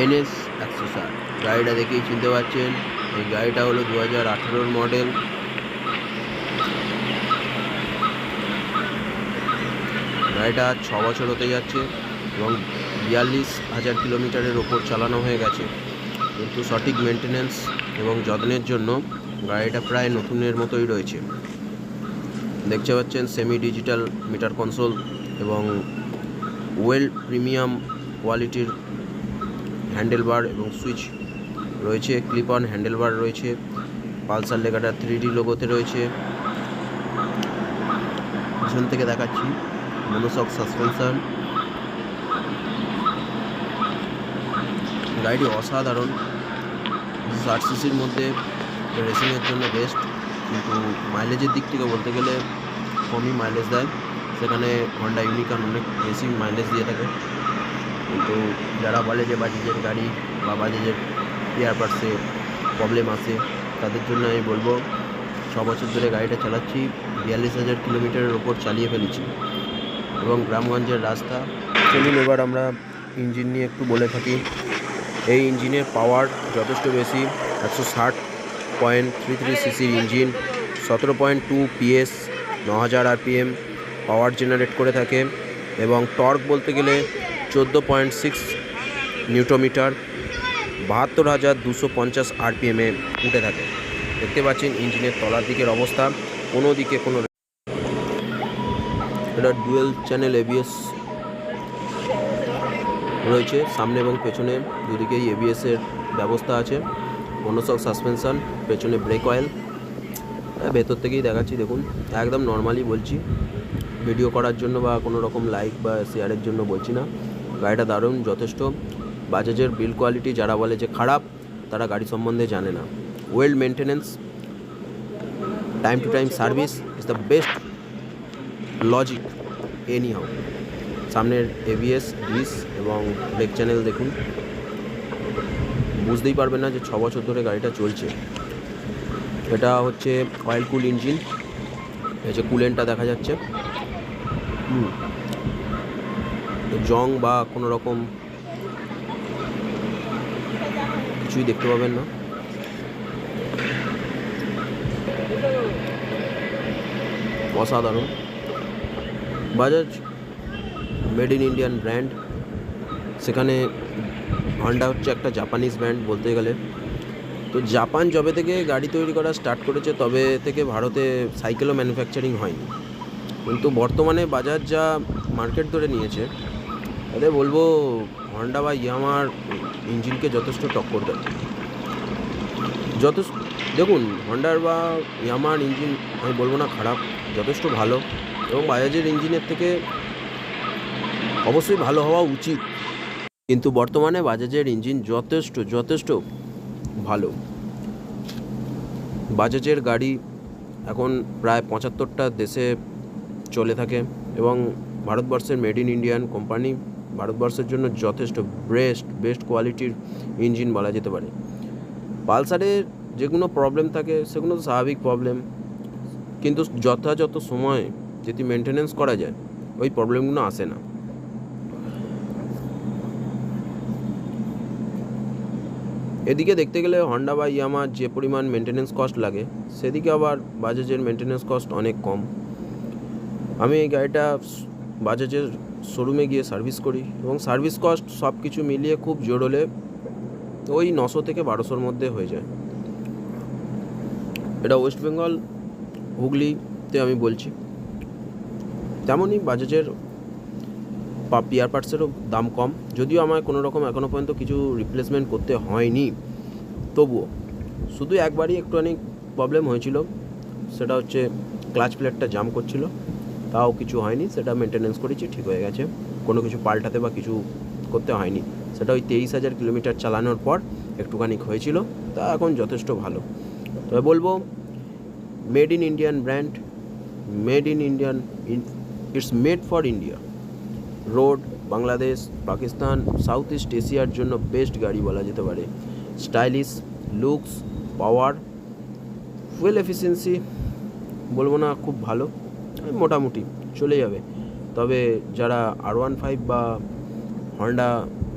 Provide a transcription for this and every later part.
NS 160 গাড়িটা দেখেই চিনতে পারছেন। এই গাড়িটা হলো 2018 মডেল। গাড়িটা 6 বছর হতে যাচ্ছে এবং 42,000 কিলোমিটারের ওপর চালানো হয়ে গেছে, কিন্তু সঠিক মেনটেন্যান্স এবং যত্নের জন্য গাড়িটা প্রায় নতুনের মতোই রয়েছে। দেখতে পাচ্ছেন সেমি ডিজিটাল মিটার কনসোল এবং ওয়েল প্রিমিয়াম কোয়ালিটির হ্যান্ডেলবার এবং সুইচ রয়েছে, ক্লিপ অন হ্যান্ডেলবার রয়েছে, পালসার লেখাটা 3D লোগোতে রয়েছে। পিছন থেকে দেখাচ্ছি মনোশক সাসপেনশন। গাড়িটি অসাধারণ, 60 সিসির মধ্যে রেসিংয়ের জন্য বেস্ট, কিন্তু মাইলেজের দিক থেকে বলতে গেলে কমই মাইলেজ দেয়। সেখানে হন্ডা ইউনিকর্ন অনেক বেশি মাইলেজ দিয়ে থাকে। কিন্তু যারা বলে যে বাজাজের গাড়ি বা বাজাজের স্পেয়ার পার্টসে প্রবলেম আসে, তাদের জন্য আমি বলবো 6 বছর ধরে গাড়িটা চালাচ্ছি, 42,000 কিলোমিটারের ওপর চালিয়ে ফেলেছি এবং গ্রামগঞ্জের রাস্তা। চলুন এবার আমরা ইঞ্জিন নিয়ে একটু বলে থাকি। এই ইঞ্জিনের পাওয়ার যথেষ্ট বেশি, 160.33 সিসির ইঞ্জিন, 17.2 PS, 9000 RPM পাওয়ার জেনারেট করে থাকে এবং টর্ক বলতে গেলে 14.6 নিউটনমিটার, 72,250 RPM-এ উঠে থাকে। দেখতে পাচ্ছেন ইঞ্জিনের তলার দিকের অবস্থা, কোনো দিকে কোনো, এটা ডুয়েল চ্যানেল ABS রয়েছে, সামনে এবং পেছনে দুদিকেই ABS-এর ব্যবস্থা আছে। মনোশক সাসপেনশন, পেছনে ব্রেক অয়েল। ভেতর থেকেই দেখাচ্ছি, দেখুন একদম নর্মালি বলছি, ভিডিও করার জন্য বা কোনো রকম লাইক বা শেয়ারের জন্য বলছি না। গাড়িটা দারুণ, যথেষ্ট। বাজাজের বিল্ড কোয়ালিটি যারা বলে যে খারাপ, তারা গাড়ি সম্বন্ধে জানে না। Well maintenance, time to time service is the best logic any how. সামনের ABS, ডিস এবং ব্রেক চ্যানেল দেখুন, বুঝতেই পারবেন না যে 6 বছর ধরে গাড়িটা চলছে। এটা হচ্ছে অয়েল কুল ইঞ্জিন, এই যে কুলেন্টটা দেখা যাচ্ছে, জং বা কোনো রকম কিছুই দেখতে পাবেন না। অসাধারণ। Bajaj made in Indian brand, সেখানে হন্ডা হচ্ছে একটা জাপানিজ ব্র্যান্ড বলতে গেলে। তো জাপান যবে থেকে গাড়ি তৈরি করা স্টার্ট করেছে, তবে থেকে ভারতে সাইকেলও ম্যানুফ্যাকচারিং হয়নি, কিন্তু বর্তমানে বাজাজ যা মার্কেট ধরে নিয়েছে, তাতে বলবো হন্ডা বা ইয়ামাহার ইঞ্জিনকে যথেষ্ট টক্কর দেয়। দেখুন হন্ডার বা ইয়ামাহার ইঞ্জিন আমি বলবো না খারাপ, যথেষ্ট ভালো, এবং বাজাজের ইঞ্জিনের থেকে অবশ্যই ভালো হওয়া উচিত, কিন্তু বর্তমানে বাজাজের ইঞ্জিন যথেষ্ট ভালো। বাজাজের গাড়ি এখন প্রায় 75টা দেশে চলে থাকে এবং ভারতবর্ষের মেড ইন ইন্ডিয়ান কোম্পানি ভারতবর্ষের জন্য যথেষ্ট বেস্ট কোয়ালিটির ইঞ্জিন বলা যেতে পারে। পালসারের যেগুলো প্রবলেম থাকে সেগুলো তো স্বাভাবিক প্রবলেম, কিন্তু যথাযথ সময়ে যদি মেনটেনেন্স করা যায় ওই প্রবলেমগুলো আসে না। এদিকে দেখতে গেলে হন্ডা বা ইয়ামাহার যে পরিমাণ মেনটেনেন্স কস্ট লাগে, সেদিকে আবার বাজাজের মেনটেনেন্স কস্ট অনেক কম। আমি এই গাড়িটা বাজাজের শোরুমে গিয়ে সার্ভিস করি এবং সার্ভিস কস্ট সব কিছু মিলিয়ে খুব জোর হলে ওই 900 থেকে 1200-র মধ্যে হয়ে যায়। এটা ওয়েস্ট বেঙ্গল হুগলিতে আমি বলছি। তেমনই বাজাজের স্পেয়ার পার্টসেরও দাম কম, যদিও আমায় কোনো রকম এখনও পর্যন্ত কিছু রিপ্লেসমেন্ট করতে হয়নি, তবুও শুধু একবারই একটুখানি প্রবলেম হয়েছিল, সেটা হচ্ছে ক্লাচ প্লেটটা জাম করছিল, তাও কিছু হয়নি, সেটা মেনটেনেন্স করেছি, ঠিক হয়ে গেছে, কোনো কিছু পাল্টাতে বা কিছু করতে হয়নি। সেটা ওই 23,000 কিলোমিটার চালানোর পর একটুখানি হয়েছিল, তা এখন যথেষ্ট ভালো। তবে বলবো made in Indian brand, it's made for India. Road, Bangladesh, Pakistan, south east এশিয়ার জন্য বেস্ট গাড়ি বলা যেতে পারে। স্টাইলিশ লুকস, পাওয়ার, ফুয়েল এফিসিয়েন্সি বলবো না খুব ভালো, মোটামুটি চলে যাবে। তবে যারা R15 বা হন্ডা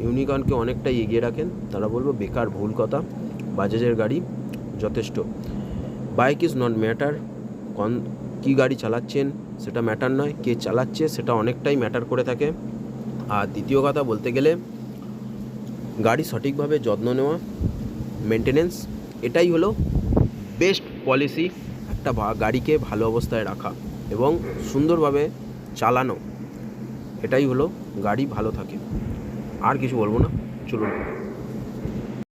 ইউনিকর্নকে অনেকটাই এগিয়ে রাখেন, তারা বলবো বেকার, ভুল কথা। বাজাজের গাড়ি যথেষ্ট। বাইক ইজ নট ম্যাটার, কী গাড়ি চালাচ্ছেন সেটা ম্যাটার নয়, কে চালাচ্ছে সেটা অনেকটাই ম্যাটার করে থাকে। আর দ্বিতীয় কথা বলতে গেলে গাড়ি সঠিকভাবে যত্ন নেওয়া, মেনটেনেন্স, এটাই হলো বেস্ট পলিসি একটা গাড়িকে ভালো অবস্থায় রাখা এবং সুন্দরভাবে চালানো। এটাই হলো গাড়ি ভালো থাকে। আর কিছু বলবো না, চলুন।